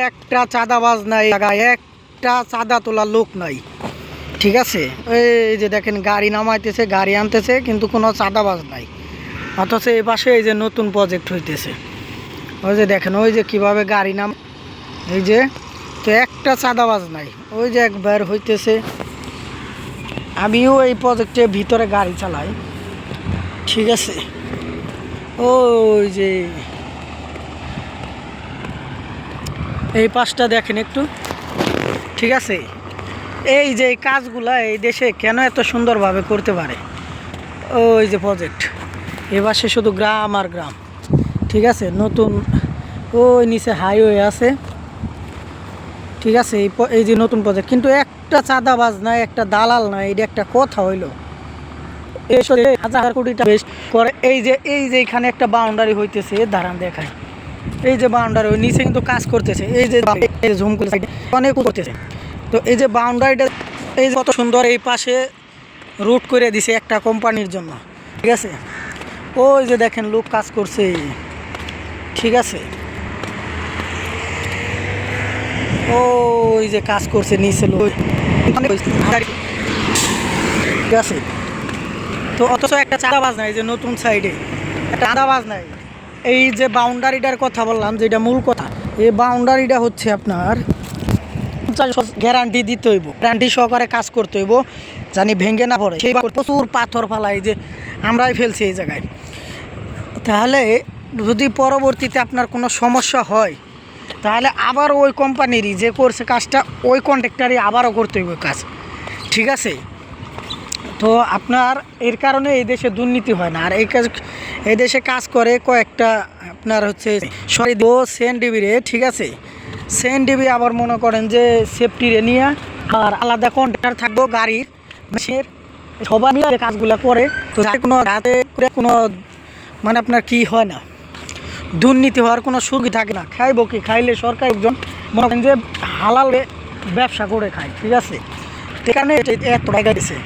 একটা চাঁদাবাজ নাই জায়গায়, একটা চাঁদা তোলার লোক নাই। ঠিক আছে, এই যে দেখেন গাড়ি নামাইতেছে, গাড়ি আনতেছে, কিন্তু কোনো চাঁদাবাজ নাই। অথচ এই পাশে এই যে নতুন প্রজেক্ট হইতেছে, ওই যে দেখেন ওই যে কিভাবে গাড়ি নাম, এই যে তো একটা চাঁদাবাজ নাই। ওই যে একবার হইতেছে, আমিও এই প্রজেক্টের ভিতরে গাড়ি চালাই। ঠিক আছে, ওই যে এই পাশটা দেখেন একটু। ঠিক আছে, এই যে এই কাজগুলা এই দেশে কেন এত সুন্দরভাবে করতে পারে, ওই যে প্রজেক্ট এবারে শুধু গ্রাম আর গ্রাম। ঠিক আছে, নতুন ওই নিচে হাইওয়ে আছে। ঠিক আছে, এই যে নতুন প্রজেক্ট, কিন্তু একটা চাঁদাবাজ নাই, একটা দালাল নাই। এটা একটা কথা হইলো, এই হাজার কোটি টাকা বেশ করে। এই যে এখানে একটা বাউন্ডারি হইতেছে, দাঁড়ান দেখায়। এই যে বাউন্ডারি ওই নিচে কিন্তু কাজ করতেছে, এই যে ঝুম করে অনেক করতেছে। তো এই যে বাউন্ডারিটা, এই যে কত সুন্দর, এই পাশে রুট করে দিছে একটা কোম্পানির জন্য। ঠিক আছে, ওই যে দেখেন লোক কাজ করছে। ঠিক আছে, ওই যে কাজ করছে নিচে লোক। ঠিক আছে, তো অথচ একটা চাঁদাবাজ নাই। যে নতুন সাইডে একটা চাঁদাবাজ নাই। এই যে বাউন্ডারিটার কথা বললাম, যেটা মূল কথা, এই বাউন্ডারিটা হচ্ছে আপনার গ্যারান্টি দিতে হইব, গ্যারান্টি সহকারে কাজ করতে হইব, জানি ভেঙে না পড়ে। সেই প্রচুর পাথর ফালাই যে আমরাই ফেলছি এই জায়গায়। তাহলে যদি পরবর্তীতে আপনার কোনো সমস্যা হয়, তাহলে আবার ওই কোম্পানিরই যে করছে কাজটা, ওই কন্ট্রাক্টারই আবারও করতে হইব কাজ। ঠিক আছে, তো আপনার এর কারণে এই দেশে দুর্নীতি হয় না। আর এই দেশে কাজ করে কয়েকটা আপনার হচ্ছে সেন রে। ঠিক আছে, সেন ডিবি আবার মনে করেন যে সেফটি রে নিয়ে আর আলাদা কন্ট্রাক্টর থাকবো গাড়ির মেশিনের, সবাই মিলে কাজগুলো করে। তো কোনো রাতে কোনো মানে আপনার কি হয় না, দুর্নীতি হওয়ার কোনো সুযোগ থাকে না। খাইব কি, খাইলে সরকার একজন মনে করেন যে হালাল ব্যবসা করে খায়। ঠিক আছে, এখানে এত টাকা দিছে।